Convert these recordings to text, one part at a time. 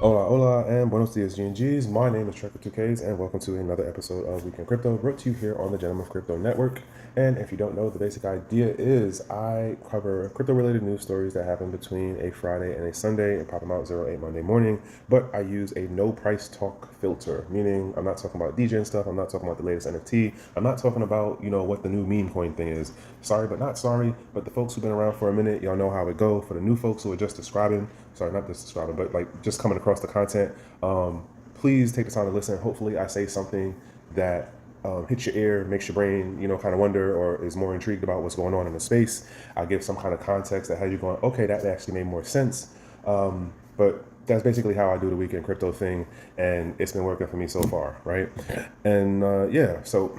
Hola, hola, and buenos dias, GnGs. My name is Trekkw2ks, and welcome to another episode of Weekend Crypto, brought to you here on the Gemini Crypto Network. And if you don't know, the basic idea is I cover crypto-related news stories that happen between a Friday and a Sunday and pop them out 08 Monday morning. But I use a no price talk filter, meaning I'm not talking about DJ stuff. I'm not talking about the latest NFT. I'm not talking about, what the new meme coin thing is. Sorry, but not sorry. But the folks who've been around for a minute, y'all know how it go. For the new folks who are just describing, sorry, not just describing, but like just coming across the content, please take the time to listen. Hopefully I say something that hits your ear, makes your brain, kind of wonder or is more intrigued about what's going on in the space. I'll give some kind of context that has you going, okay, that actually made more sense. But that's basically how I do the weekend crypto thing, and it's been working for me so far, right? And so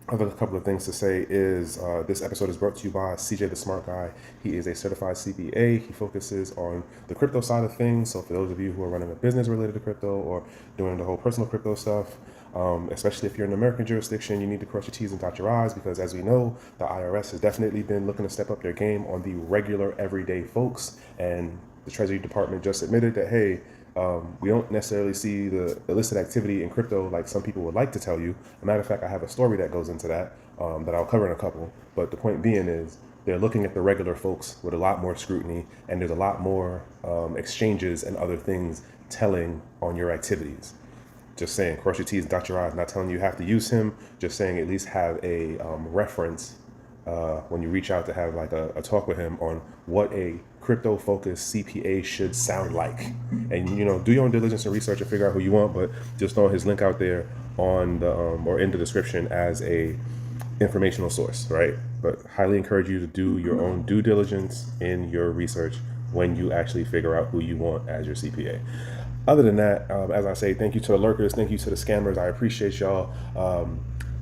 I have a couple of things to say is this episode is brought to you by CJ the Smart Guy. He is a certified CPA. He focuses on the crypto side of things. So for those of you who are running a business related to crypto or doing the whole personal crypto stuff, especially if you're in an American jurisdiction, you need to cross your T's and dot your I's because as we know, the IRS has definitely been looking to step up their game on the regular everyday folks. And the Treasury Department just admitted that, hey, we don't necessarily see the illicit activity in crypto like some people would like to tell you. As a matter of fact, I have a story that goes into that that I'll cover in a couple. But the point being is they're looking at the regular folks with a lot more scrutiny, and there's a lot more exchanges and other things telling on your activities. Just saying, cross your T's and dot your I's. Not telling you have to use him. Just saying, at least have a reference when you reach out to have like a talk with him on what a crypto focused CPA should sound like. And do your own diligence and research and figure out who you want, but just throw his link out there on the or in the description as a informational source, right? But highly encourage you to do your own due diligence in your research when you actually figure out who you want as your CPA. Other than that, as I say, thank you to the lurkers, thank you to the scammers. I appreciate y'all.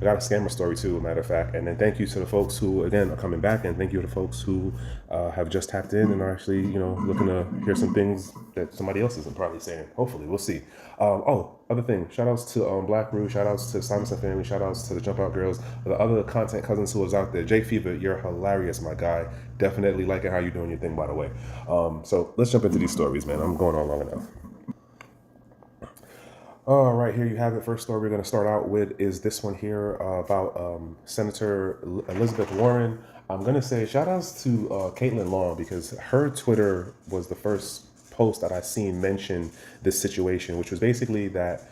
I got a scammer story too, as a matter of fact. And then thank you to the folks who, again, are coming back. And thank you to the folks who have just tapped in and are actually, looking to hear some things that somebody else isn't probably saying. Hopefully, we'll see. Other thing, shout outs to Black Roo, shout outs to Simonson family, shout outs to the Jump Out Girls, the other content cousins who was out there. Jay Fever, you're hilarious, my guy. Definitely liking how you're doing your thing, by the way. So let's jump into these stories, man. I'm going on long enough. All right, here you have it. First story we're going to start out with is this one here about Senator Elizabeth Warren. I'm going to say shout outs to Caitlin Long because her Twitter was the first post that I seen mention this situation, which was basically that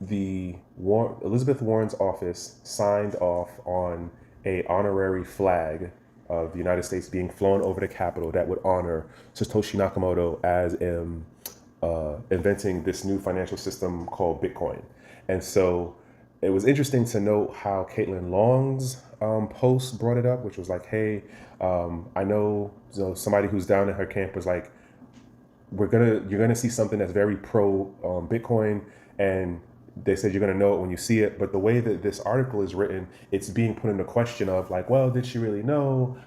Elizabeth Warren's office signed off on a honorary flag of the United States being flown over the Capitol that would honor Satoshi Nakamoto as inventing this new financial system called Bitcoin. And so it was interesting to note how Caitlin Long's post brought it up, which was like, hey, I know, somebody who's down in her camp was like, you're gonna see something that's very pro Bitcoin, and they said you're gonna know it when you see it. But the way that this article is written, it's being put into question of like, well, did she really know?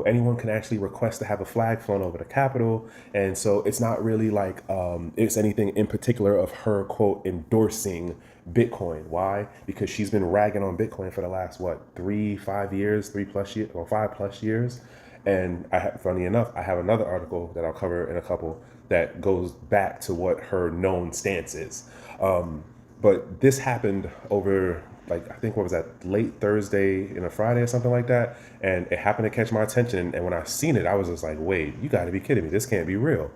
Anyone can actually request to have a flag flown over the Capitol, and so it's not really like it's anything in particular of her quote endorsing Bitcoin. Why? Because she's been ragging on Bitcoin for the last 5 years, 5+ years. And funny enough, I have another article that I'll cover in a couple that goes back to what her known stance is. But this happened over, I think, what was that, late Thursday and a Friday or something like that. And it happened to catch my attention. And when I seen it, I was just like, wait, you got to be kidding me. This can't be real.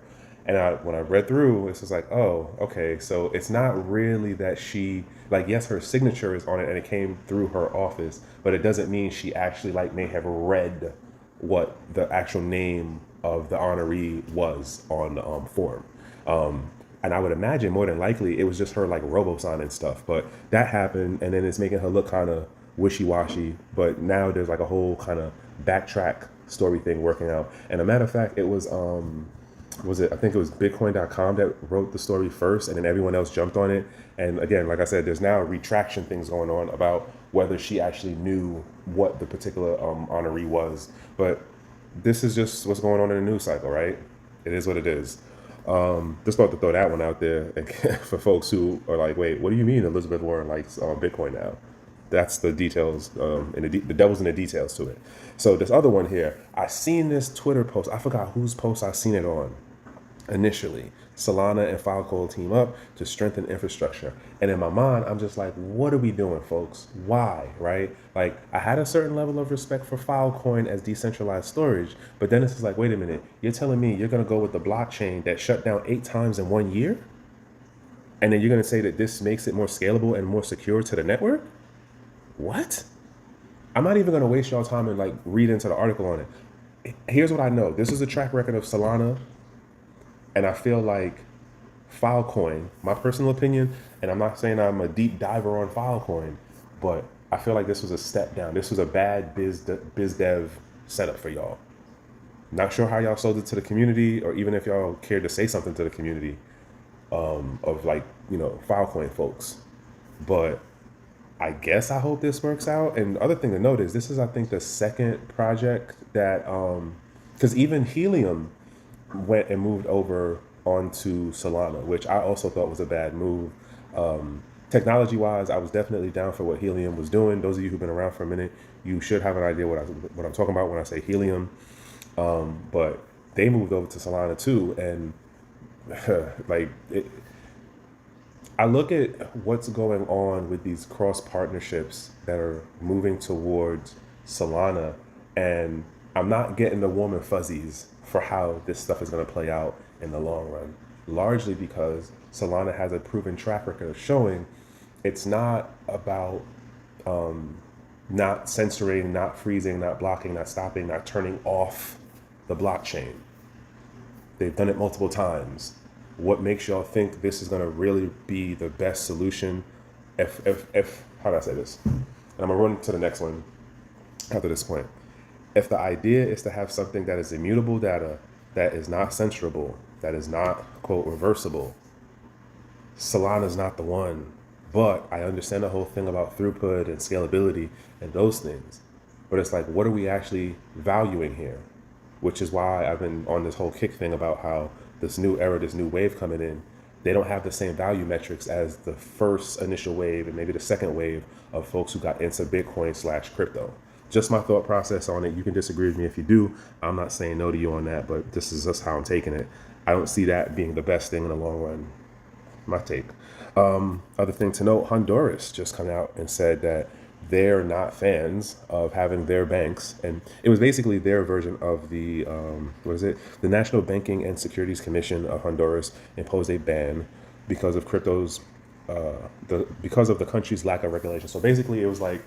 And when I read through, it's just like, oh, okay. So it's not really that she, yes, her signature is on it and it came through her office, but it doesn't mean she actually may have read what the actual name of the honoree was on the form. And I would imagine more than likely it was just her robo-sign and stuff. But that happened, and then it's making her look kind of wishy-washy. But now there's a whole kind of backtrack story thing working out. And a matter of fact, it was I think it was Bitcoin.com that wrote the story first, and then everyone else jumped on it. And again, like I said, there's now retraction things going on about whether she actually knew what the particular honoree was. But this is just what's going on in the news cycle, right? It is what it is. Just thought to throw that one out there for folks who are like, wait, what do you mean Elizabeth Warren likes Bitcoin now? That's the details, and the devil's in the details to it. So this other one here, I seen this Twitter post. I forgot whose post I seen it on. initially. Salana and Filecoin team up to strengthen infrastructure. And in my mind, I'm just like, what are we doing, folks? Why, right? Like, I had a certain level of respect for Filecoin as decentralized storage, but then it's just like, wait a minute, you're telling me you're going to go with the blockchain that shut down 8 times in 1 year? And then you're going to say that this makes it more scalable and more secure to the network? What? I'm not even going to waste y'all time and like read into the article on it. Here's what I know. This is a track record of Salana. And I feel like Filecoin, my personal opinion, and I'm not saying I'm a deep diver on Filecoin, but I feel like this was a step down. This was a bad biz dev setup for y'all. Not sure how y'all sold it to the community, or even if y'all cared to say something to the community of like, Filecoin folks. But I guess I hope this works out. And the other thing to note is this is, I think, the second project that, because even Helium went and moved over onto Salana, which I also thought was a bad move. Technology wise, I was definitely down for what Helium was doing. Those of you who've been around for a minute, you should have an idea what I'm talking about when I say Helium. But they moved over to Salana too, and I look at what's going on with these cross partnerships that are moving towards Salana, and I'm not getting the warm and fuzzies for how this stuff is going to play out in the long run, largely because Salana has a proven track record of showing it's not about not censoring, not freezing, not blocking, not stopping, not turning off the blockchain. They've done it multiple times. What makes y'all think this is going to really be the best solution? If how do I say this? And I'm going to run to the next one after this point. If the idea is to have something that is immutable data, that is not censorable, that is not, quote, reversible, Solana's not the one. But I understand the whole thing about throughput and scalability and those things. But it's like, what are we actually valuing here? Which is why I've been on this whole kick thing about how this new era, this new wave coming in, they don't have the same value metrics as the first initial wave and maybe the second wave of folks who got into Bitcoin/crypto. Just my thought process on it. You can disagree with me if you do. I'm not saying no to you on that, but this is just how I'm taking it. I don't see that being the best thing in the long run. My take. Other thing to note, Honduras just come out and said that they're not fans of having their banks, and it was basically their version of the the National Banking and Securities Commission of Honduras imposed a ban because of cryptos, because of the country's lack of regulation. So basically, it was like,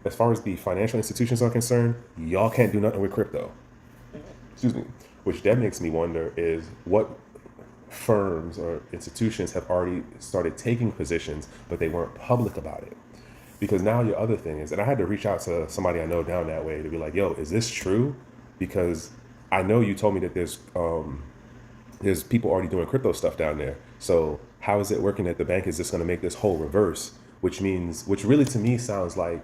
as far as the financial institutions are concerned, y'all can't do nothing with crypto. Excuse me. Which then makes me wonder is what firms or institutions have already started taking positions, but they weren't public about it. Because now your other thing is, and I had to reach out to somebody I know down that way to be like, yo, is this true? Because I know you told me that there's people already doing crypto stuff down there. So how is it working at the bank? Is this going to make this whole reverse? Which really to me sounds like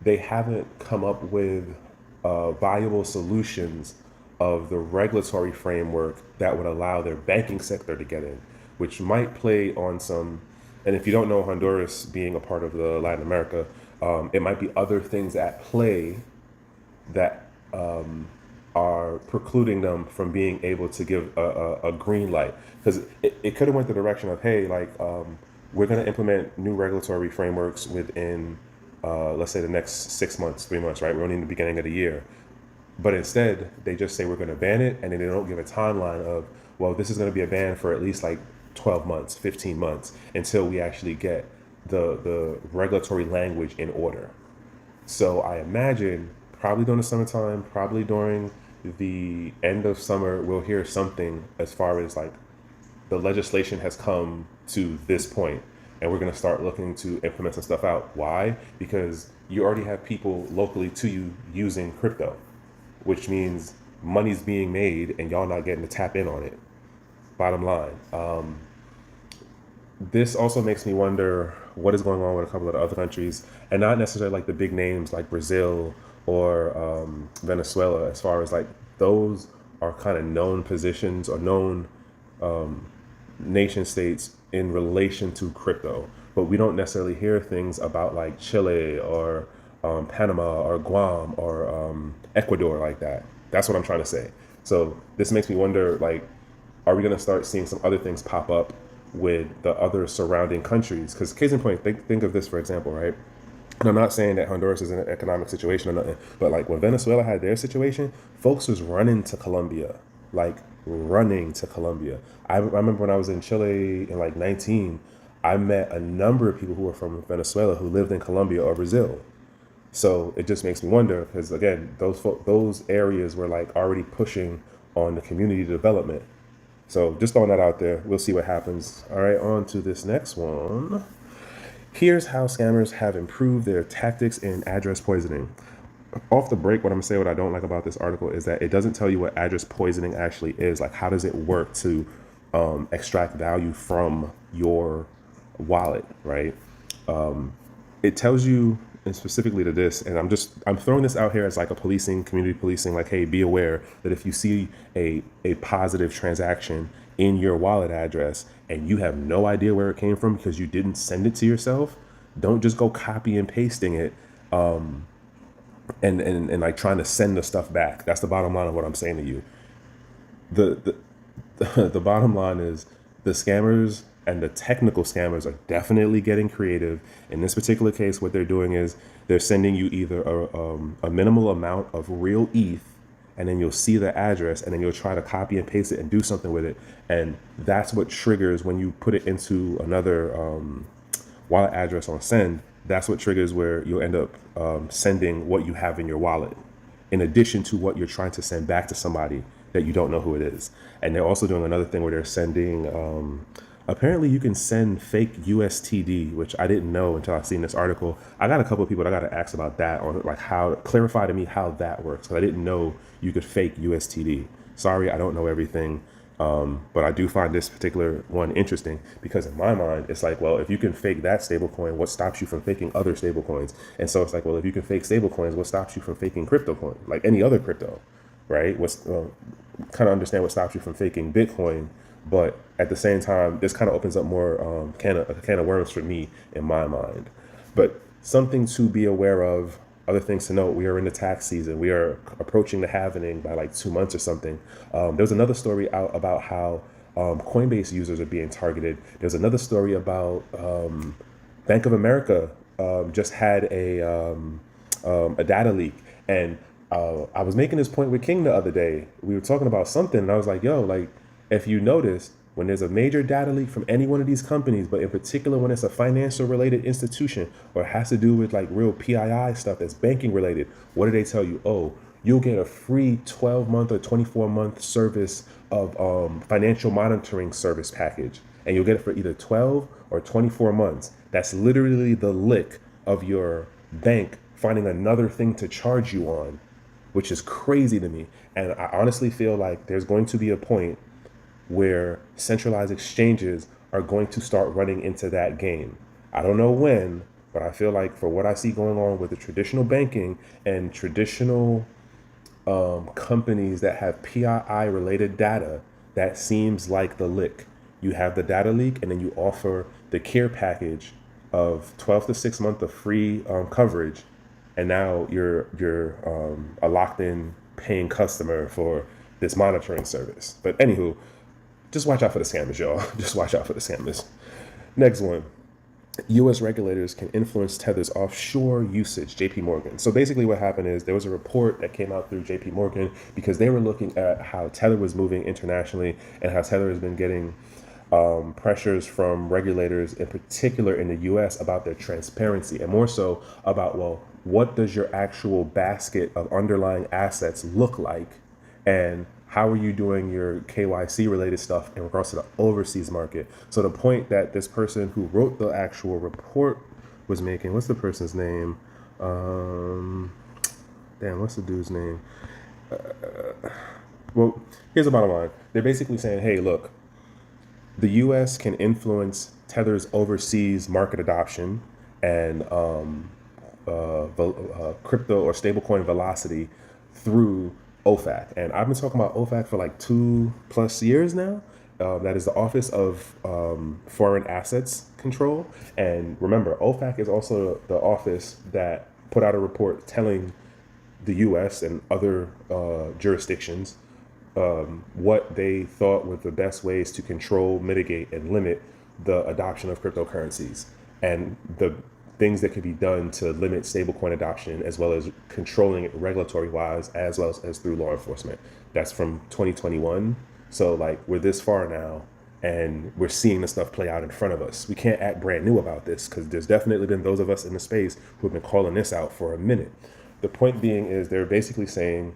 they haven't come up with viable solutions of the regulatory framework that would allow their banking sector to get in, which might play on some. And if you don't know, Honduras being a part of the Latin America, it might be other things at play that are precluding them from being able to give a green light. Because it could have went the direction of, hey, we're going to implement new regulatory frameworks within, let's say, the next 6 months, 3 months, right? We're only in the beginning of the year. But instead, they just say we're going to ban it, and then they don't give a timeline of, well, this is going to be a ban for at least 12 months, 15 months until we actually get the regulatory language in order. So I imagine probably during the summertime, probably during the end of summer, we'll hear something as far as the legislation has come to this point and we're going to start looking to implement some stuff out. Why? Because you already have people locally to you using crypto, which means money's being made and y'all not getting to tap in on it. Bottom line. This also makes me wonder what is going on with a couple of the other countries, and not necessarily the big names like Brazil or Venezuela, as far as those are kind of known positions or known nation states in relation to crypto. But we don't necessarily hear things about Chile or Panama or Guam or Ecuador like that. That's what I'm trying to say. So this makes me wonder, are we going to start seeing some other things pop up with the other surrounding countries? Because case in point, think of this for example, right? And I'm not saying that Honduras is in an economic situation or nothing, but like when Venezuela had their situation, folks was running to Colombia, like running to Colombia. I remember when I was in Chile in like 19, I met a number of people who were from Venezuela who lived in Colombia or Brazil. So it just makes me wonder, because again, those areas were like already pushing on the community development. So just throwing that out there, we'll see what happens. All right, on to this next one. Here's how scammers have improved their tactics in address poisoning. Off the break, what I'm gonna say, what I don't like about this article is that it doesn't tell you what address poisoning actually is. Like, how does it work to extract value from your wallet, right? It tells you, and specifically to this, and I'm throwing this out here as like a community policing, like, hey, be aware that if you see a positive transaction in your wallet address and you have no idea where it came from because you didn't send it to yourself, don't just go copy and pasting it and like trying to send the stuff back. That's the bottom line of what I'm saying to you. The bottom line is the scammers and the technical scammers are definitely getting creative. In this particular case, what they're doing is they're sending you either a minimal amount of real ETH, and then you'll see the address, and then you'll try to copy and paste it and do something with it. And that's what triggers when you put it into another wallet address on send. That's what triggers where you'll end up sending what you have in your wallet, in addition to what you're trying to send back to somebody that you don't know who it is. And they're also doing another thing where they're sending, apparently you can send fake USTD, which I didn't know until I seen this article. I got a couple of people that I got to ask about that, on like how, clarify to me how that works, because I didn't know you could fake USTD. Sorry, I don't know everything. But I do find this particular one interesting because in my mind, it's like, well, if you can fake that stablecoin, what stops you from faking other stablecoins? And so it's like, well, if you can fake stablecoins, what stops you from faking crypto coin, like any other crypto, right? What's kind of understand what stops you from faking Bitcoin, but at the same time, this kind of opens up more a can of worms for me in my mind. But something to be aware of. Other things to note: we are in the tax season. We are approaching the halvening by like 2 months or something. There was another story out about how Coinbase users are being targeted. There's another story about Bank of America just had a data leak. And I was making this point with King the other day. We were talking about something, and I was like, yo, like, if you notice, when there's a major data leak from any one of these companies, but in particular when it's a financial related institution or has to do with like real PII stuff that's banking related, what do they tell you? Oh, you'll get a free 12-month or 24-month service of financial monitoring service package. And you'll get it for either 12 or 24 months. That's literally the lick of your bank finding another thing to charge you on, which is crazy to me. And I honestly feel like there's going to be a point where centralized exchanges are going to start running into that game. I don't know when, but I feel like for what I see going on with the traditional banking and traditional companies that have PII related data, that seems like the lick. You have the data leak, and then you offer the care package of 12 to 6 months of free coverage, and now you're a locked in paying customer for this monitoring service. But anywho, just watch out for the scammers, y'all. Just watch out for the scammers. Next one. U.S. regulators can influence Tether's offshore usage, JP Morgan. So basically what happened is there was a report that came out through JP Morgan because they were looking at how Tether was moving internationally and how Tether has been getting pressures from regulators, in particular in the U.S., about their transparency and more so about, well, what does your actual basket of underlying assets look like? And how are you doing your KYC related stuff in regards to the overseas market? So the point that this person who wrote the actual report was making, what's the person's name? What's the dude's name? Well, here's the bottom line. They're basically saying, hey, look, the US can influence Tether's overseas market adoption and crypto or stablecoin velocity through OFAC. And I've been talking about OFAC for like 2+ years now. That is the Office of Foreign Assets Control. And remember, OFAC is also the office that put out a report telling the US and other jurisdictions what they thought were the best ways to control, mitigate, and limit the adoption of cryptocurrencies and the things that could be done to limit stablecoin adoption, as well as controlling it regulatory wise, as well as through law enforcement. That's from 2021. So like we're this far now, and we're seeing this stuff play out in front of us. We can't act brand new about this because there's definitely been those of us in the space who have been calling this out for a minute. The point being is they're basically saying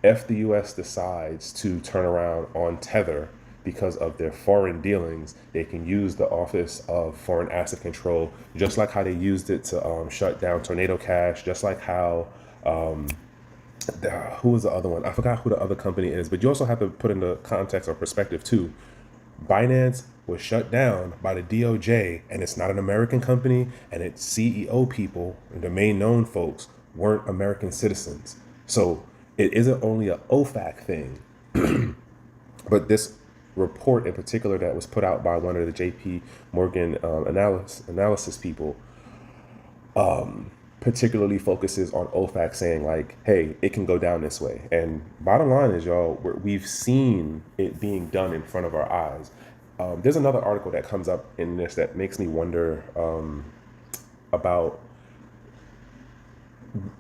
if the US decides to turn around on Tether because of their foreign dealings, they can use the Office of Foreign Asset Control, just like how they used it to shut down Tornado Cash, just like how, who was the other one? I forgot who the other company is, but you also have to put into context or perspective too. Binance was shut down by the DOJ, and it's not an American company, and its CEO people, the main known folks, weren't American citizens. So it isn't only a OFAC thing, but this report in particular that was put out by one of the JP Morgan analysis people particularly focuses on OFAC, saying like, hey, it can go down this way. And bottom line is, y'all, we've seen it being done in front of our eyes. There's another article that comes up in this that makes me wonder about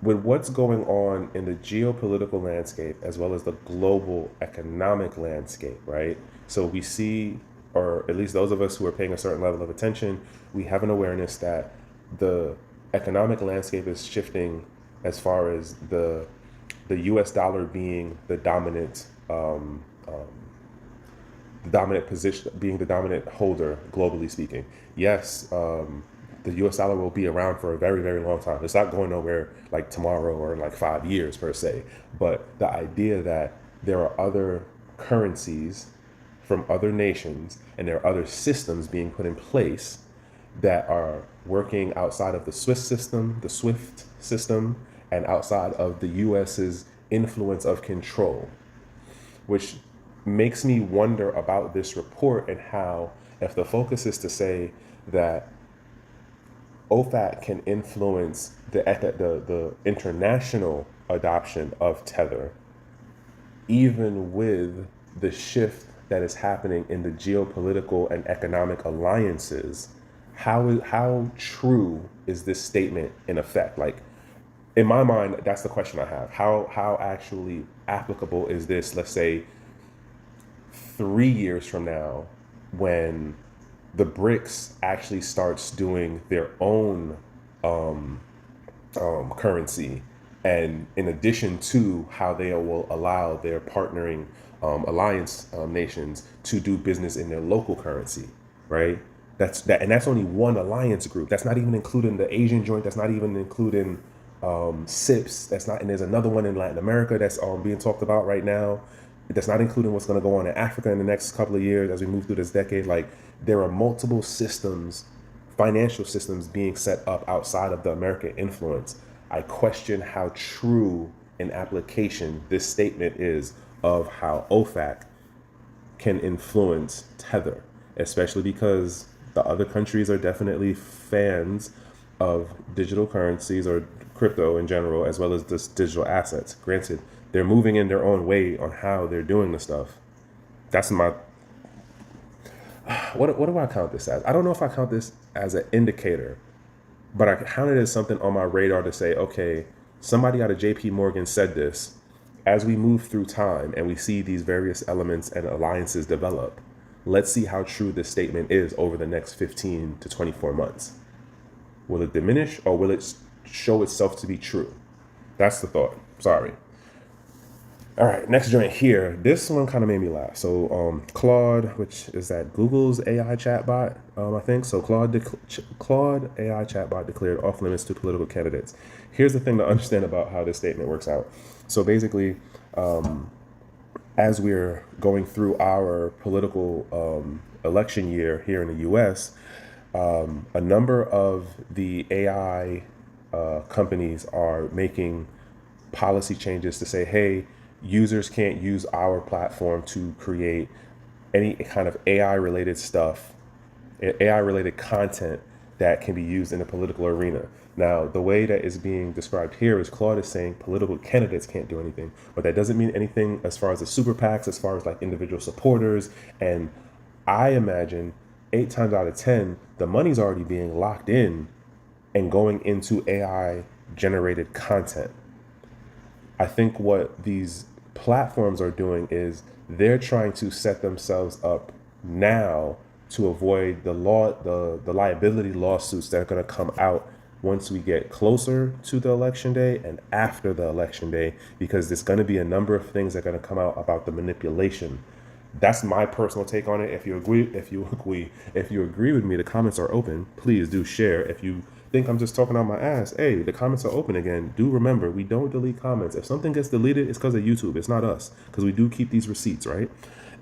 with what's going on in the geopolitical landscape as well as the global economic landscape, right? So we see, or at least those of us who are paying a certain level of attention, we have an awareness that the economic landscape is shifting as far as the US dollar being the dominant position, being the dominant holder globally speaking. Yes, the US dollar will be around for a very, very long time. It's not going nowhere like tomorrow or in like 5 years per se. But the idea that there are other currencies from other nations and there are other systems being put in place that are working outside of the SWIFT system, and outside of the US's influence of control, which makes me wonder about this report and how, if the focus is to say that OFAC can influence the international adoption of Tether, even with the shift that is happening in the geopolitical and economic alliances, how true is this statement in effect? Like, in my mind, that's the question I have. How actually applicable is this, let's say, 3 years from now, when the BRICS actually starts doing their own currency, and in addition to how they will allow their partnering alliance nations to do business in their local currency, right? And that's only one alliance group. That's not even including the Asian joint. That's not even including SIPs. That's not, and there's another one in Latin America that's being talked about right now. That's not including what's going to go on in Africa in the next couple of years as we move through this decade. Like, there are multiple systems, financial systems being set up outside of the American influence. I question how true in application this statement is of how OFAC can influence Tether, especially because the other countries are definitely fans of digital currencies or crypto in general, as well as just digital assets. Granted, they're moving in their own way on how they're doing the stuff. That's my, what do I count this as? I don't know if I count this as an indicator, but I count it as something on my radar to say, okay, somebody out of JP Morgan said this. As we move through time and we see these various elements and alliances develop, let's see how true this statement is over the next 15 to 24 months. Will it diminish, or will it show itself to be true? That's the thought. Sorry. All right, next joint here. This one kind of made me laugh. So Claude, which is that Google's AI chatbot, I think. So Claude AI chatbot declared off limits to political candidates. Here's the thing to understand about how this statement works out. So basically, as we're going through our political election year here in the U.S., a number of the AI companies are making policy changes to say, hey, users can't use our platform to create any kind of AI related stuff, AI related content that can be used in the political arena. Now, the way that is being described here is Claude is saying political candidates can't do anything, but that doesn't mean anything as far as the super PACs, as far as like individual supporters. And I imagine 8 times out of 10, the money's already being locked in and going into AI generated content. I think what these platforms are doing is they're trying to set themselves up now to avoid the liability lawsuits that are going to come out once we get closer to the election day and after the election day, because there's going to be a number of things that are going to come out about the manipulation. That's my personal take on it. If you agree with me, the comments are open. Please do share. If you think I'm just talking on my ass, hey, the comments are open again. Do remember, we don't delete comments. If something gets deleted, it's because of YouTube. It's not us, because we do keep these receipts, right?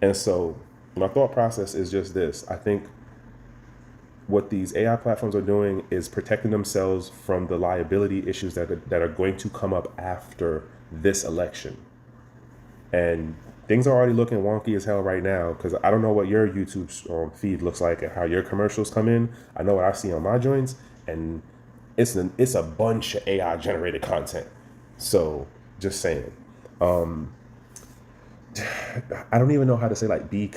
And so my thought process is just this. I think what these AI platforms are doing is protecting themselves from the liability issues that are going to come up after this election. And things are already looking wonky as hell right now, because I don't know what your YouTube feed looks like and how your commercials come in. I know what I see on my joints, and it's a bunch of AI generated content. So just saying. I don't even know how to say, like, be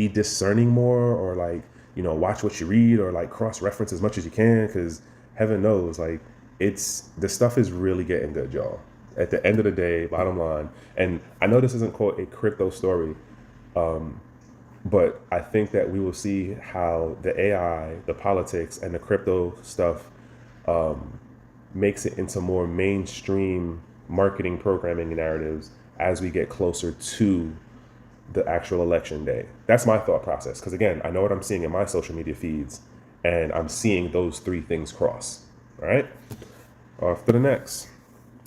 discerning more, or like, watch what you read, or like cross reference as much as you can, because heaven knows, like, the stuff is really getting good, y'all. At the end of the day, bottom line, and I know this isn't quote a crypto story, but I think that we will see how the AI, the politics, and the crypto stuff makes it into more mainstream marketing programming narratives as we get closer to the actual election day. That's my thought process. Because again, I know what I'm seeing in my social media feeds, and I'm seeing those three things cross. All right, off to the next.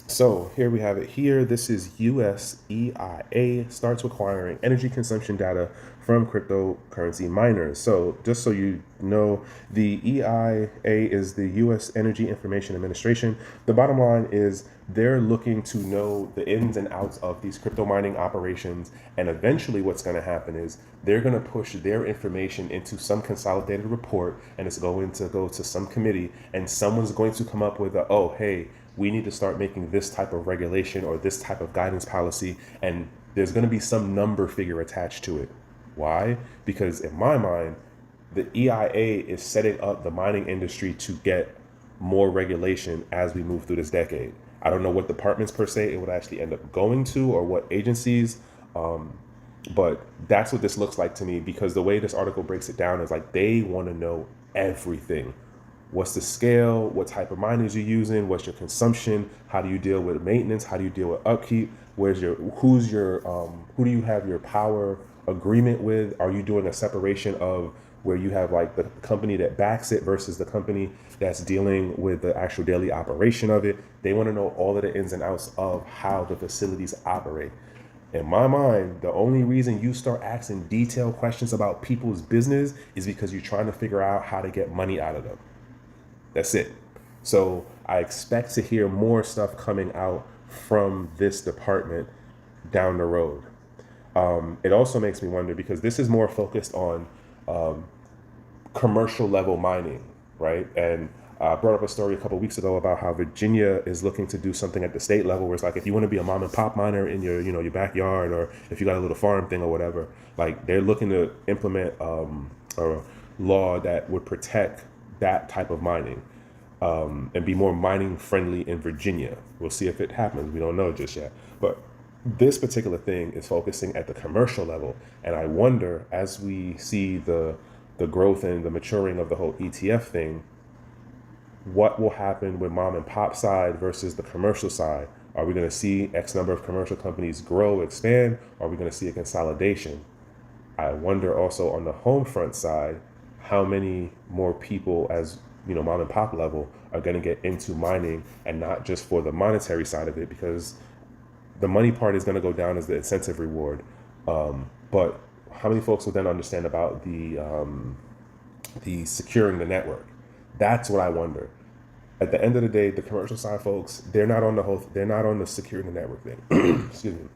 So here we have it here. This is US EIA starts requiring energy consumption data from cryptocurrency miners. So just so you know, the EIA is the US Energy Information Administration. The bottom line is they're looking to know the ins and outs of these crypto mining operations. And eventually what's going to happen is they're going to push their information into some consolidated report, and it's going to go to some committee, and someone's going to come up with oh, hey, we need to start making this type of regulation or this type of guidance policy, and there's going to be some number figure attached to it. Why? Because in my mind, the EIA is setting up the mining industry to get more regulation as we move through this decade. I don't know what departments per se it would actually end up going to, or what agencies, but that's what this looks like to me, because the way this article breaks it down is like they want to know everything. What's the scale? What type of miners you're using? What's your consumption? How do you deal with maintenance? How do you deal with upkeep? Who do you have your power agreement with? Are you doing a separation of where you have like the company that backs it versus the company that's dealing with the actual daily operation of it? They want to know all of the ins and outs of how the facilities operate. In my mind, the only reason you start asking detailed questions about people's business is because you're trying to figure out how to get money out of them. That's it. So I expect to hear more stuff coming out from this department down the road. It also makes me wonder, because this is more focused on commercial level mining, right? And I brought up a story a couple of weeks ago about how Virginia is looking to do something at the state level, where it's like, if you want to be a mom and pop miner in your, your backyard, or if you got a little farm thing or whatever, like they're looking to implement a law that would protect that type of mining, and be more mining friendly in Virginia. We'll see if it happens. We don't know just yet. But this particular thing is focusing at the commercial level. And I wonder, as we see the growth and the maturing of the whole ETF thing, what will happen with mom and pop side versus the commercial side? Are we going to see X number of commercial companies grow, expand? Are we going to see a consolidation? I wonder also on the home front side, how many more people, as mom and pop level, are going to get into mining, and not just for the monetary side of it, because the money part is going to go down as the incentive reward. But how many folks will then understand about the securing the network? That's what I wonder. At the end of the day, the commercial side folks, they're not on the securing the network thing. Excuse me.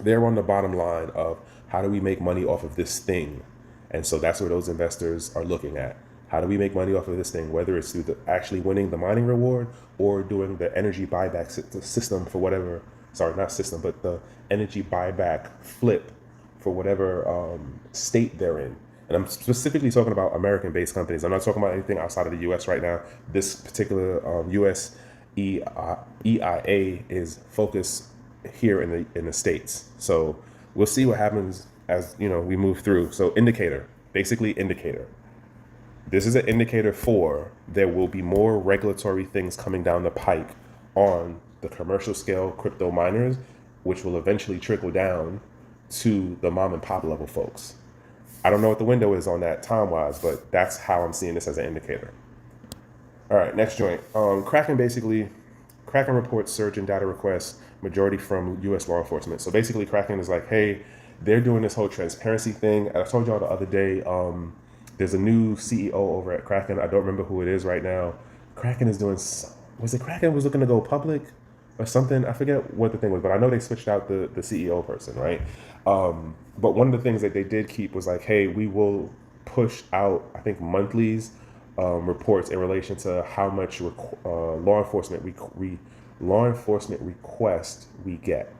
They're on the bottom line of how do we make money off of this thing. And so that's where those investors are looking at. How do we make money off of this thing, whether it's through actually winning the mining reward or doing the energy buyback system for whatever, sorry, not system, but the energy buyback flip for whatever state they're in. And I'm specifically talking about American-based companies. I'm not talking about anything outside of the U.S. right now. This particular U.S. EIA is focused here in the States. So we'll see what happens as we move through. So indicator, basically indicator. This is an indicator for there will be more regulatory things coming down the pike on the commercial scale crypto miners, which will eventually trickle down to the mom and pop level folks. I don't know what the window is on that time wise, but that's how I'm seeing this as an indicator. All right, next joint. Kraken reports surge in data requests, majority from U.S. law enforcement. So basically, Kraken is like, hey, they're doing this whole transparency thing. And I told y'all the other day, there's a new CEO over at Kraken. I don't remember who it is right now. Kraken is doing, was it Kraken was looking to go public or something? I forget what the thing was, but I know they switched out the CEO person, right? But one of the things that they did keep was like, hey, we will push out, I think, monthlies reports in relation to how much law enforcement request we get.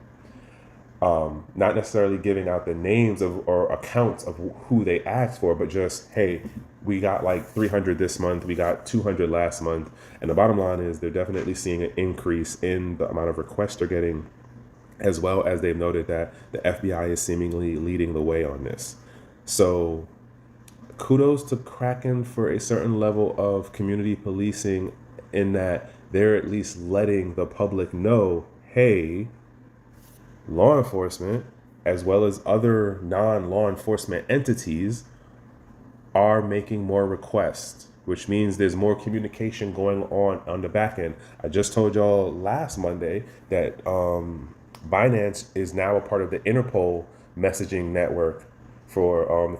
Not necessarily giving out the names of or accounts of who they asked for, but just, hey, we got like 300 this month, we got 200 last month. And the bottom line is they're definitely seeing an increase in the amount of requests they're getting, as well as they've noted that the FBI is seemingly leading the way on this. So kudos to Kraken for a certain level of community policing in that they're at least letting the public know, hey, law enforcement, as well as other non-law enforcement entities, are making more requests, which means there's more communication going on the back end. I just told y'all last Monday that Binance is now a part of the Interpol messaging network for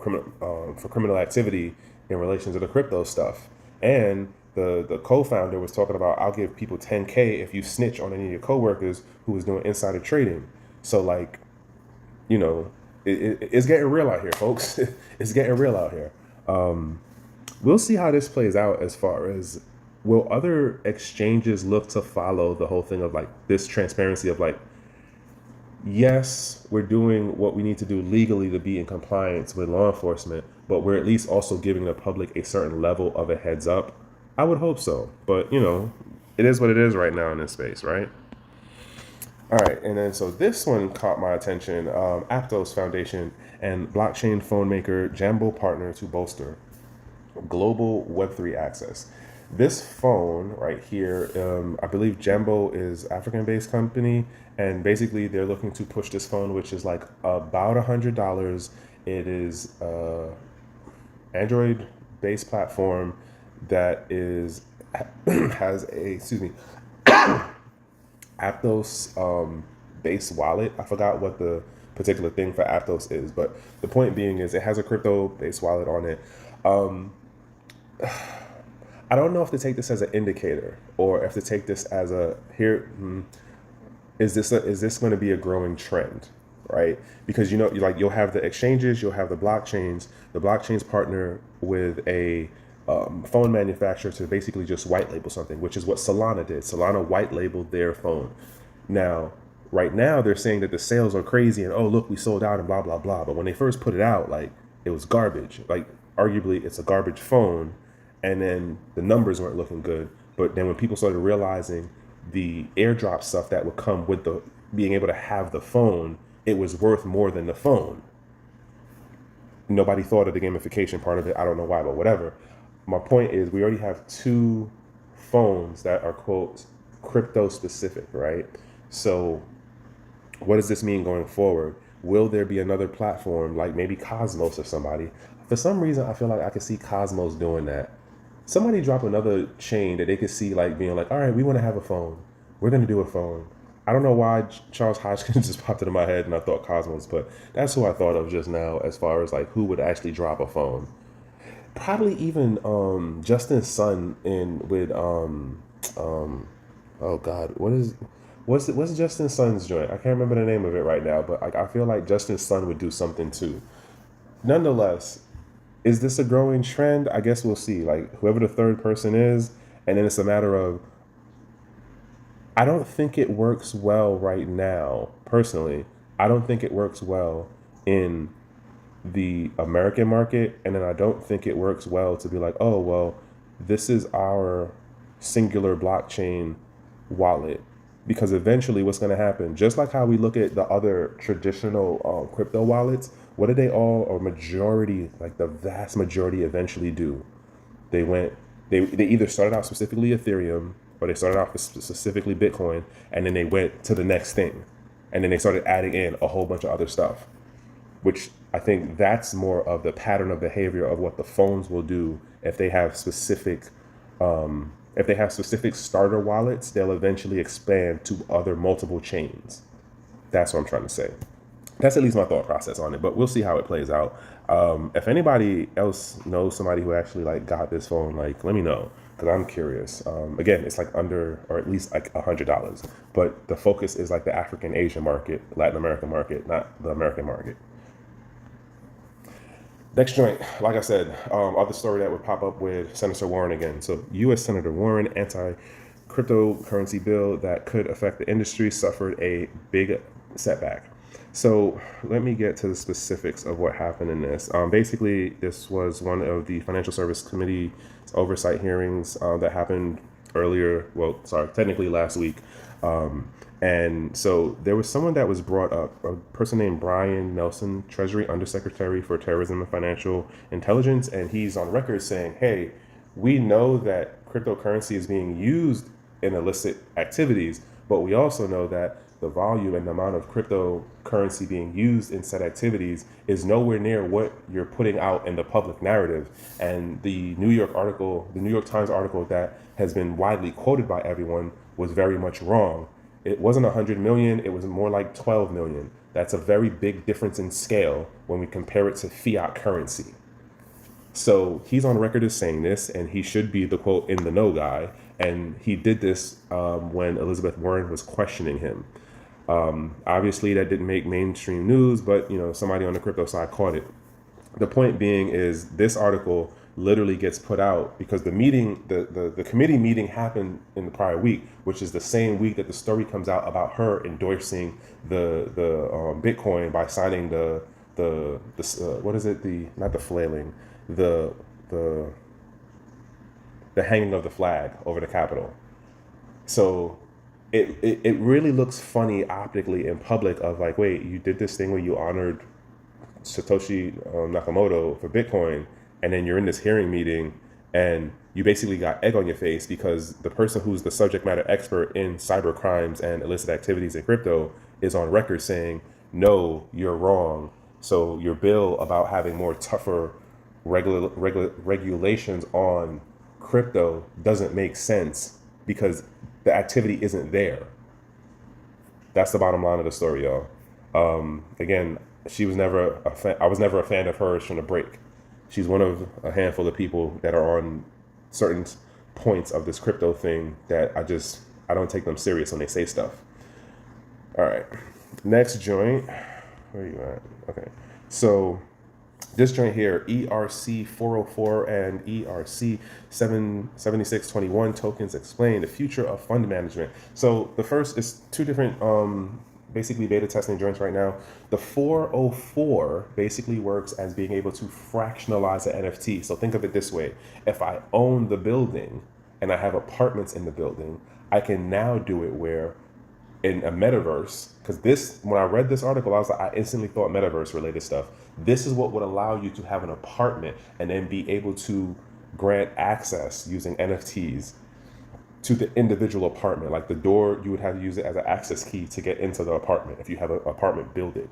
criminal activity in relation to the crypto stuff. And the co-founder was talking about, I'll give people $10K if you snitch on any of your coworkers who was doing insider trading. So like, it's getting real out here, folks. It's getting real out here. We'll see how this plays out as far as, will other exchanges look to follow the whole thing of like this transparency of like, yes, we're doing what we need to do legally to be in compliance with law enforcement, but we're at least also giving the public a certain level of a heads up. I would hope so, but it is what it is right now in this space, right? All right, and then so this one caught my attention. Aptos Foundation and blockchain phone maker Jambo partner to bolster global Web3 access. This phone right here, I believe Jambo is African-based company, and basically they're looking to push this phone, which is like about $100. It is Android-based platform that is has a Aptos base wallet. I forgot what the particular thing for Aptos is, but the point being is it has a crypto base wallet on it. I don't know if to take this as an indicator or if to take this as is this going to be a growing trend, right? Because you'll have the exchanges, you'll have the blockchains. The blockchains partner with a phone manufacturer to basically just white label something, which is what Salana did. Salana white labeled their phone. Now, right now, they're saying that the sales are crazy and, oh, look, we sold out and blah, blah, blah. But when they first put it out, like, it was garbage. Like, arguably, it's a garbage phone. And then the numbers weren't looking good. But then when people started realizing the airdrop stuff that would come with the being able to have the phone, it was worth more than the phone. Nobody thought of the gamification part of it. I don't know why, but whatever. My point is, we already have two phones that are, quote, crypto specific, right? So what does this mean going forward? Will there be another platform like maybe Cosmos or somebody? For some reason, I feel like I could see Cosmos doing that. Somebody drop another chain that they could see like being like, all right, we want to have a phone. We're going to do a phone. I don't know why Charles Hodgkins just popped into my head and I thought Cosmos, but that's who I thought of just now as far as like who would actually drop a phone. Probably even Justin Sun with oh God, what's Justin Sun's joint? I can't remember the name of it right now, but I feel like Justin Sun would do something too. Nonetheless, Is this a growing trend? I guess we'll see. Like whoever the third person is, and then it's a matter of, I don't think it works well right now, personally. I don't think it works well in the American market, and then I don't think it works well to be like, oh well, this is our singular blockchain wallet, because eventually what's going to happen, just like how we look at the other traditional crypto wallets, what did they all, or majority, like the vast majority, eventually do? They went, they either started out specifically Ethereum, or they started out specifically Bitcoin, and then they went to the next thing, and then they started adding in a whole bunch of other stuff, which I think that's more of the pattern of behavior of what the phones will do if they have specific starter wallets. They'll eventually expand to other multiple chains. That's what I'm trying to say. That's at least my thought process on it, but we'll see how it plays out. If anybody else knows somebody who actually like got this phone, like let me know, because I'm curious. Again, it's like under, or at least like $100, but the focus is like the African Asian market, Latin American market, not the American market. Next joint, like I said, other story that would pop up with Senator Warren again. So U.S. Senator Warren, anti-cryptocurrency bill that could affect the industry, suffered a big setback. So let me get to the specifics of what happened in this. Basically, this was one of the Financial Service Committee's oversight hearings that happened technically last week. And so there was someone that was brought up, a person named Brian Nelson, Treasury Undersecretary for Terrorism and Financial Intelligence, and he's on record saying, hey, we know that cryptocurrency is being used in illicit activities, but we also know that the volume and the amount of cryptocurrency being used in said activities is nowhere near what you're putting out in the public narrative. And the New York Times article that has been widely quoted by everyone was very much wrong. It wasn't 100 million, it was more like 12 million. That's a very big difference in scale when we compare it to fiat currency. So he's on record as saying this, and he should be the quote in the know guy. And he did this when Elizabeth Warren was questioning him. Obviously that didn't make mainstream news, but somebody on the crypto side caught it. The point being is this article literally gets put out because the committee meeting happened in the prior week, which is the same week that the story comes out about her endorsing the Bitcoin by signing the what is it, not the flailing, the hanging of the flag over the Capitol. So it really looks funny optically in public of like, wait, you did this thing where you honored Satoshi Nakamoto for Bitcoin, and then you're in this hearing meeting and you basically got egg on your face because the person who's the subject matter expert in cyber crimes and illicit activities in crypto is on record saying, no, you're wrong. So your bill about having more tougher regulations on crypto doesn't make sense because the activity isn't there. That's the bottom line of the story, y'all. Again, I was never a fan of hers from the break. She's one of a handful of people that are on certain points of this crypto thing that I don't take them serious when they say stuff. All right, next joint. Where are you at? Okay, so this joint here, ERC 404 and ERC 77621 tokens explain the future of fund management. So the first is two different basically beta testing joints right now. The 404 basically works as being able to fractionalize an NFT. So think of it this way. If I own the building and I have apartments in the building, I can now do it where in a metaverse, because when I read this article, I instantly thought metaverse related stuff. This is what would allow you to have an apartment and then be able to grant access using NFTs to the individual apartment. Like the door, you would have to use it as an access key to get into the apartment if you have an apartment building.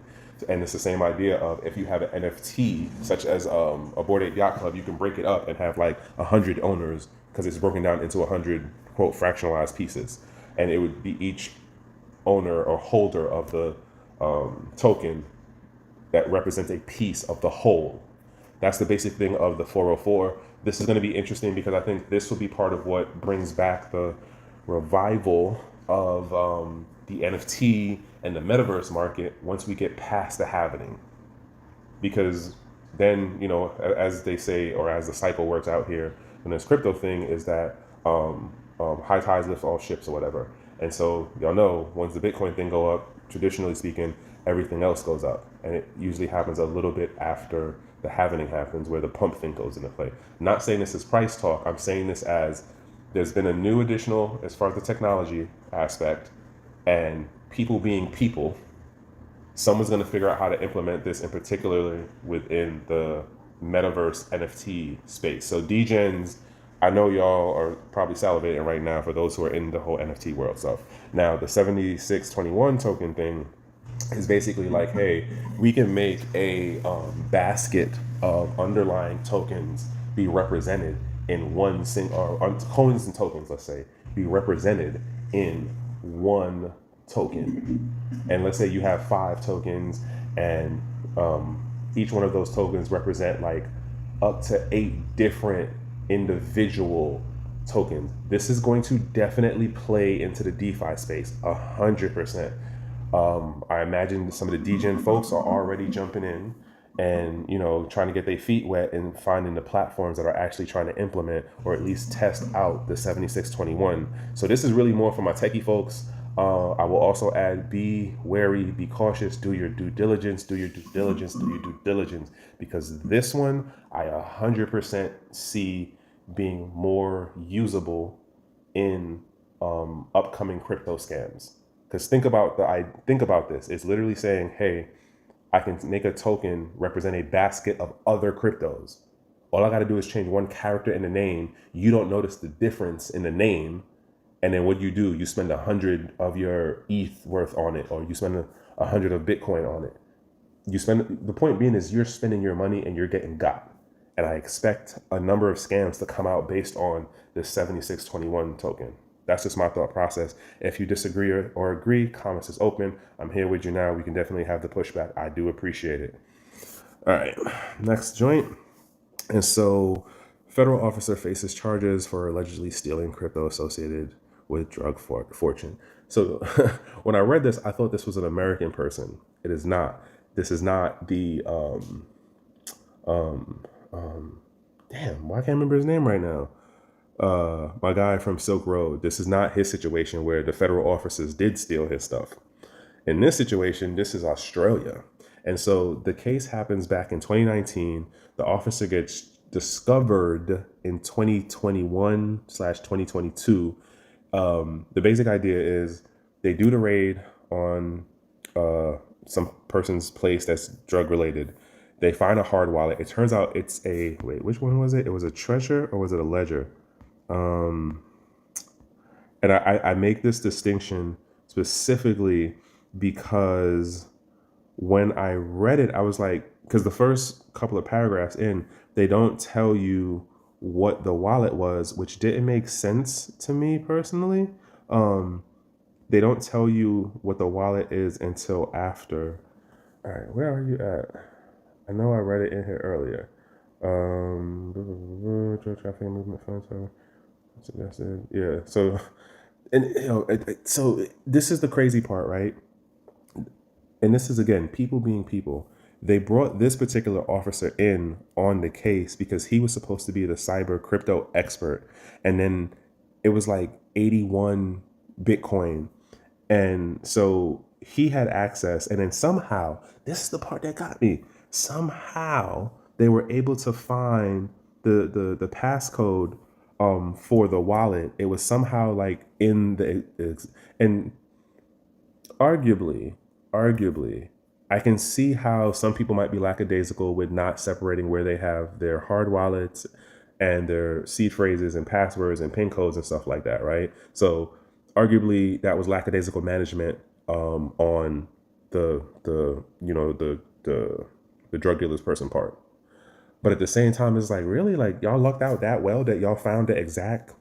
And it's the same idea of if you have an NFT, such as a Bored Ape Yacht Club, you can break it up and have like 100 owners because it's broken down into 100 quote fractionalized pieces, and it would be each owner or holder of the token that represents a piece of the whole. That's the basic thing of the 404. This is going to be interesting because I think this will be part of what brings back the revival of the NFT and the metaverse market once we get past the halvening. Because then, as they say, or as the cycle works out here in this crypto thing, is that high tides lift all ships or whatever. And so y'all know, once the Bitcoin thing go up, traditionally speaking, everything else goes up. And it usually happens a little bit after the halvening happens, where the pump thing goes into play. Not saying this is price talk. I'm saying this as there's been a new additional, as far as the technology aspect, and people being people, someone's going to figure out how to implement this, in particularly within the metaverse NFT space. So DGens, I know y'all are probably salivating right now for those who are in the whole NFT world stuff. Now, the 7621 token thing is basically like, hey, we can make a basket of underlying tokens be represented in one single, or coins and tokens, let's say, be represented in one token. And let's say you have 5 tokens, and each one of those tokens represent like up to 8 different individual tokens. This is going to definitely play into the DeFi space 100%. I imagine some of the DGen folks are already jumping in and, trying to get their feet wet and finding the platforms that are actually trying to implement or at least test out the 7621. So this is really more for my techie folks. I will also add, be wary, be cautious, do your due diligence, because this one I 100% see being more usable in upcoming crypto scams. Because think about this. It's literally saying, hey, I can make a token represent a basket of other cryptos. All I got to do is change one character in the name. You don't notice the difference in the name. And then what do? You spend 100 of your ETH worth on it, or you spend 100 of Bitcoin on it. The point being is you're spending your money and you're getting got. And I expect a number of scams to come out based on this 7621 token. That's just my thought process. If you disagree or agree, comments is open. I'm here with you now. We can definitely have the pushback. I do appreciate it. All right, next joint. And so, federal officer faces charges for allegedly stealing crypto associated with drug fortune. So when I read this, I thought this was an American person. It is not. This is not the damn, why can't I remember his name right now? My guy from Silk Road. This is not his situation where the federal officers did steal his stuff. In this situation, this is Australia. And so the case happens back in 2019. The officer gets discovered in 2021/2022. The basic idea is they do the raid on some person's place that's drug related. They find a hard wallet. It turns out it's a, wait, which one was it? It was a treasure or was it a ledger? And I make this distinction specifically because when I read it, I was like, because the first couple of paragraphs in, they don't tell you what the wallet was, which didn't make sense to me personally. They don't tell you what the wallet is until after. All right, where are you at? I know I read it in here earlier. Traffic movement funds. Suggested. Yeah. So, and so this is the crazy part, right? And this is, again, people being people. They brought this particular officer in on the case because he was supposed to be the cyber crypto expert. And then it was like 81 Bitcoin. And so he had access. And then somehow, this is the part that got me. Somehow they were able to find the passcode for the wallet. It was somehow like in the, and arguably, I can see how some people might be lackadaisical with not separating where they have their hard wallets and their seed phrases and passwords and PIN codes and stuff like that, right? So arguably that was lackadaisical management on the drug dealer's person part. But at the same time, it's like, really, like, y'all lucked out that well that y'all found the exact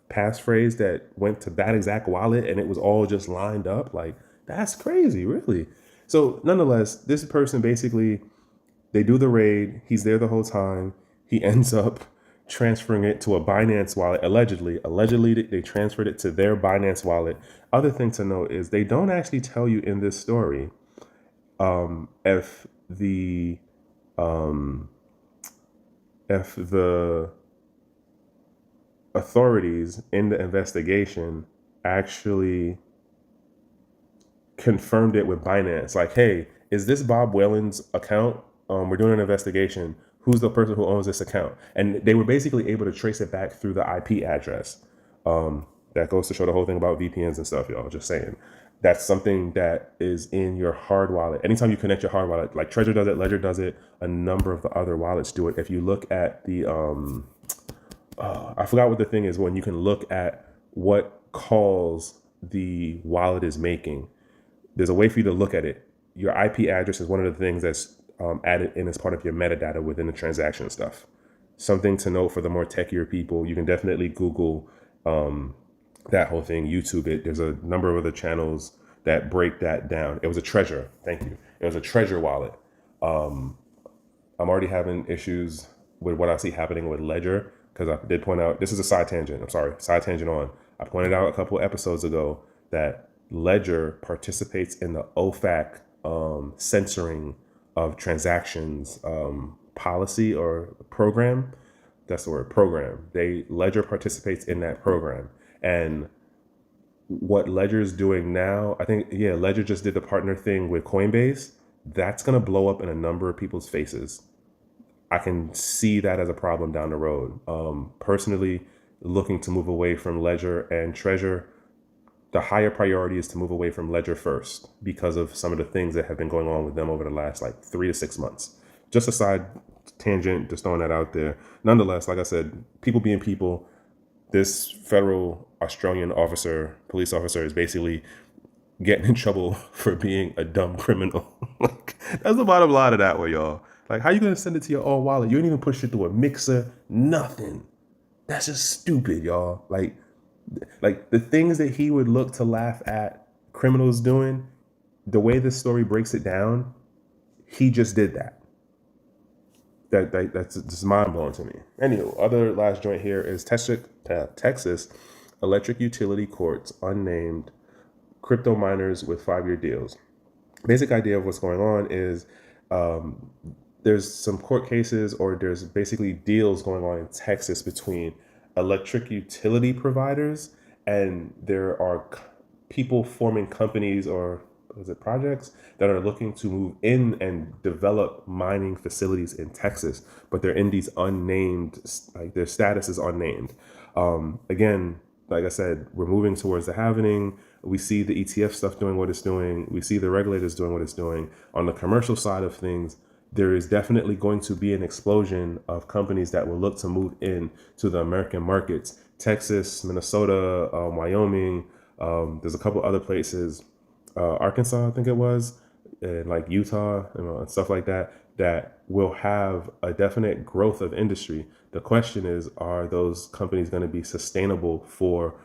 passphrase that went to that exact wallet and it was all just lined up. Like, that's crazy, really. So nonetheless, this person basically, they do the raid. He's there the whole time. He ends up transferring it to a Binance wallet. Allegedly, they transferred it to their Binance wallet. Other thing to note is they don't actually tell you in this story if the if the authorities in the investigation actually confirmed it with Binance. Like, hey, is this Bob Whalen's account? We're doing an investigation. Who's the person who owns this account? And they were basically able to trace it back through the IP address. That goes to show the whole thing about VPNs and stuff, y'all. Just saying. That's something that is in your hard wallet. Anytime you connect your hard wallet, like Trezor does it, Ledger does it, a number of the other wallets do it. If you look at the, I forgot what the thing is when you can look at what calls the wallet is making. There's a way for you to look at it. Your IP address is one of the things that's added in as part of your metadata within the transaction stuff. Something to note for the more techier people. You can definitely Google that whole thing, YouTube it. There's a number of other channels that break that down. It was a Trezor. Thank you. It was a Trezor wallet. I'm already having issues with what I see happening with Ledger because I did point out, this is a side tangent. I'm sorry, side tangent on. I pointed out a couple episodes ago that Ledger participates in the OFAC censoring of transactions policy or program. That's the word, program. Ledger participates in that program. And what Ledger is doing now, I think, Ledger just did the partner thing with Coinbase. That's going to blow up in a number of people's faces. I can see that as a problem down the road. Personally, looking to move away from Ledger and Trezor, the higher priority is to move away from Ledger first because of some of the things that have been going on with them over the last 3 to 6 months. Just a side tangent, just throwing that out there. Nonetheless, like I said, people being people, this federal Australian police officer is basically getting in trouble for being a dumb criminal. That's the bottom line of that one, y'all. How you gonna send it to your own wallet? You ain't even push it through a mixer, nothing. That's just stupid, y'all. Like the things that he would look to laugh at criminals doing, the way this story breaks it down, he just did that. That's just mind blowing to me. Anyway, other last joint here is Texas electric utility courts unnamed crypto miners with 5-year deals. Basic idea of what's going on is there's some court cases, or there's basically deals going on in Texas between electric utility providers, and there are people forming companies or projects that are looking to move in and develop mining facilities in Texas, but they're in these unnamed, their status is unnamed. Again, like I said, we're moving towards the halvening. We see the ETF stuff doing what it's doing. We see the regulators doing what it's doing. On the commercial side of things, there is definitely going to be an explosion of companies that will look to move in to the American markets. Texas, Minnesota, Wyoming, there's a couple other places, Arkansas, I think it was, and Utah, and stuff like that, that will have a definite growth of industry. The question is, are those companies going to be sustainable for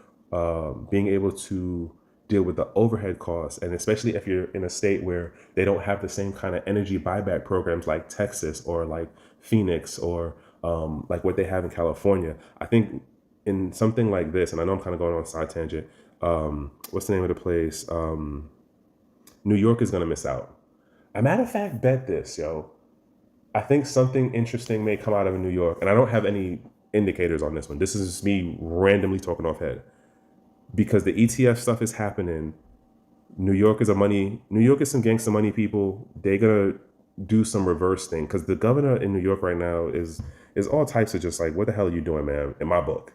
being able to deal with the overhead costs? And especially if you're in a state where they don't have the same kind of energy buyback programs like Texas or like Phoenix or like what they have in California. I think in something like this, and I know I'm kind of going on a side tangent, what's the name of the place? New York is going to miss out. A matter of fact, bet this, yo. I think something interesting may come out of New York, and I don't have any indicators on this one. This is just me randomly talking off head. Because the ETF stuff is happening. New York is some gangster money people. They're gonna do some reverse thing. Because the governor in New York right now is all types of just what the hell are you doing, man, in my book.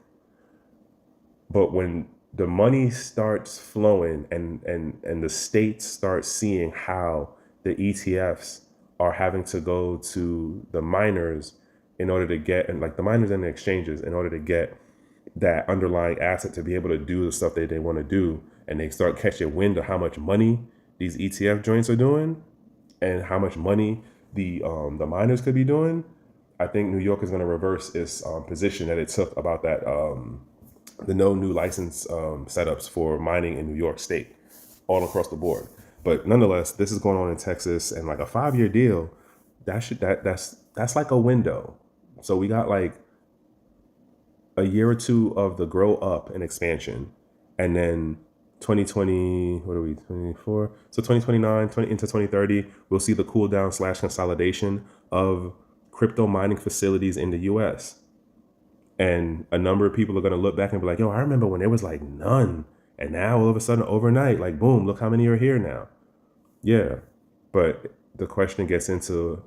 But when the money starts flowing and the states start seeing how the ETFs are having to go to the miners in order to get, and the miners and the exchanges in order to get that underlying asset to be able to do the stuff that they want to do, and they start catching wind of how much money these ETF joints are doing and how much money the miners could be doing, I think New York is going to reverse its position that it took about that the no new license setups for mining in New York State all across the board. But nonetheless, this is going on in Texas, and a 5-year deal, that's like a window. So we got a year or two of the grow up and expansion, and then 2020, what are we, 24? So 2029, into 2030, we'll see the cool down / consolidation of crypto mining facilities in the US. And a number of people are going to look back and be like, yo, I remember when there was like none. And now all of a sudden overnight, like, boom, look how many are here now. Yeah. But the question gets into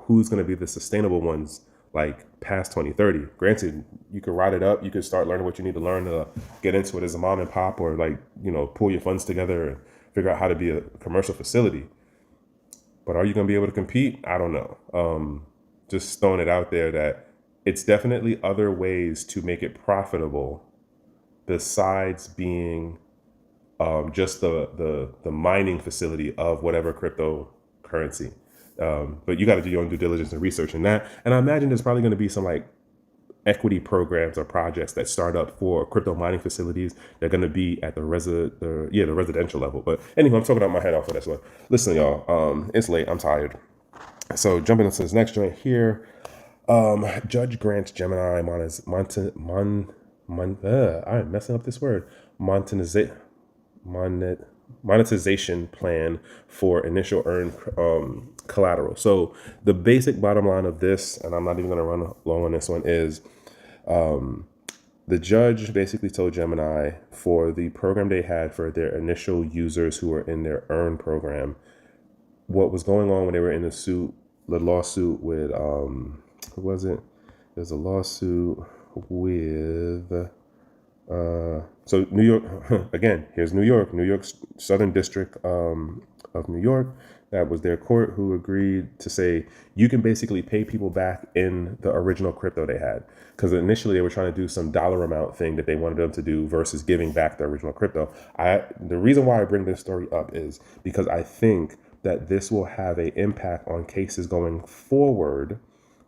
who's going to be the sustainable ones like past 2030. Granted, you could ride it up. You could start learning what you need to learn to get into it as a mom and pop, or like, pull your funds together and figure out how to be a commercial facility. But are you going to be able to compete? I don't know. Just throwing it out there that it's definitely other ways to make it profitable besides being just the mining facility of whatever cryptocurrency. But you got to do your own due diligence and research in that. And I imagine there's probably going to be some like equity programs or projects that start up for crypto mining facilities. They're going to be at the residential level. But anyway, I'm talking out my head off for this one. Listen, y'all, it's late. I'm tired. So jumping into this next joint here, Judge grants Gemini Mon, I'm messing up this word, monetization plan for initial earned collateral. So the basic bottom line of this, and I'm not even going to run long on this one, is the judge basically told Gemini for the program they had for their initial users who were in their earn program, what was going on when they were in the lawsuit with, who was it? There's a lawsuit with, so New York, again, here's New York's Southern District of New York. That was their court who agreed to say you can basically pay people back in the original crypto they had. Because initially they were trying to do some dollar amount thing that they wanted them to do versus giving back the original crypto. The reason why I bring this story up is because I think that this will have an impact on cases going forward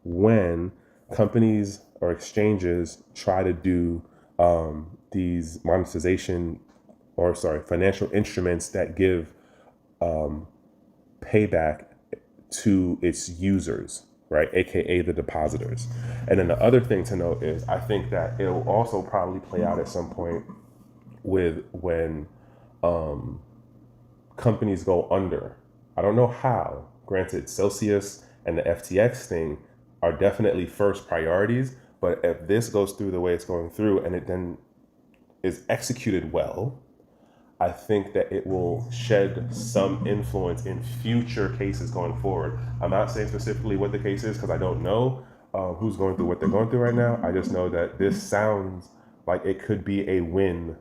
when companies or exchanges try to do these financial instruments that give payback to its users, right? AKA the depositors. And then the other thing to note is I think that it'll also probably play out at some point with when companies go under. I don't know how. Granted, Celsius and the FTX thing are definitely first priorities, but if this goes through the way it's going through and it then is executed well, I think that it will shed some influence in future cases going forward. I'm not saying specifically what the case is because I don't know who's going through what they're going through right now. I just know that this sounds like it could be a win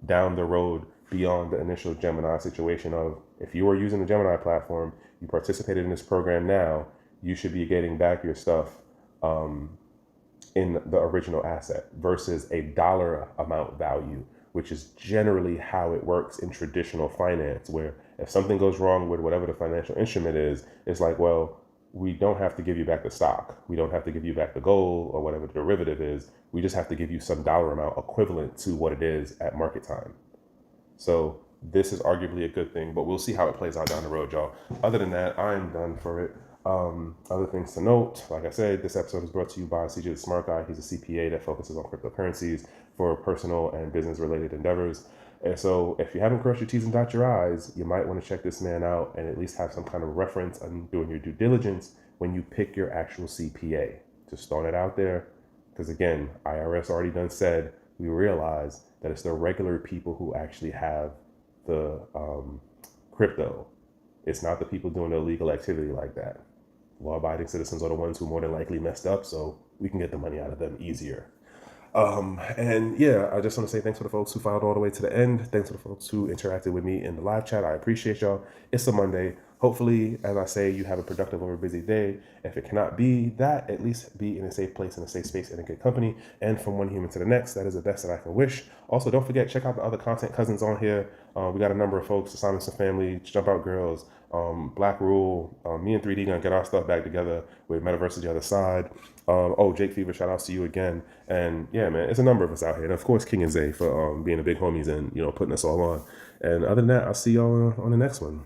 down the road beyond the initial Gemini situation of if you were using the Gemini platform, you participated in this program now, you should be getting back your stuff in the original asset versus a dollar amount value, which is generally how it works in traditional finance, where if something goes wrong with whatever the financial instrument is, it's like, well, we don't have to give you back the stock. We don't have to give you back the gold or whatever the derivative is. We just have to give you some dollar amount equivalent to what it is at market time. So this is arguably a good thing, but we'll see how it plays out down the road, y'all. Other than that, I'm done for it. Other things to note, like I said, this episode is brought to you by CJ the Smart Guy. He's a CPA that focuses on cryptocurrencies for personal and business related endeavors. And so if you haven't crossed your T's and dot your I's, you might want to check this man out and at least have some kind of reference on doing your due diligence when you pick your actual CPA. Just throwing it out there. Because again, IRS already done said, we realize that it's the regular people who actually have the crypto. It's not the people doing the illegal activity like that. Law-abiding citizens are the ones who more than likely messed up, so we can get the money out of them easier. And yeah, I just want to say thanks for the folks who followed all the way to the end. Thanks for the folks who interacted with me in the live chat. I appreciate y'all. It's a Monday. Hopefully, as I say, you have a productive or a busy day. If it cannot be that, at least be in a safe place, in a safe space, in a good company. And from one human to the next, that is the best that I can wish. Also, don't forget, check out the other content cousins on here. We got a number of folks, Assignments and Family, Jump Out Girls, Black Rule, me and 3D gonna get our stuff back together with Metaverses the other side. Jake Fever, shout outs to you again. And yeah, man, it's a number of us out here. And of course, King and Zay for being the big homies and, putting us all on. And other than that, I'll see y'all on the next one.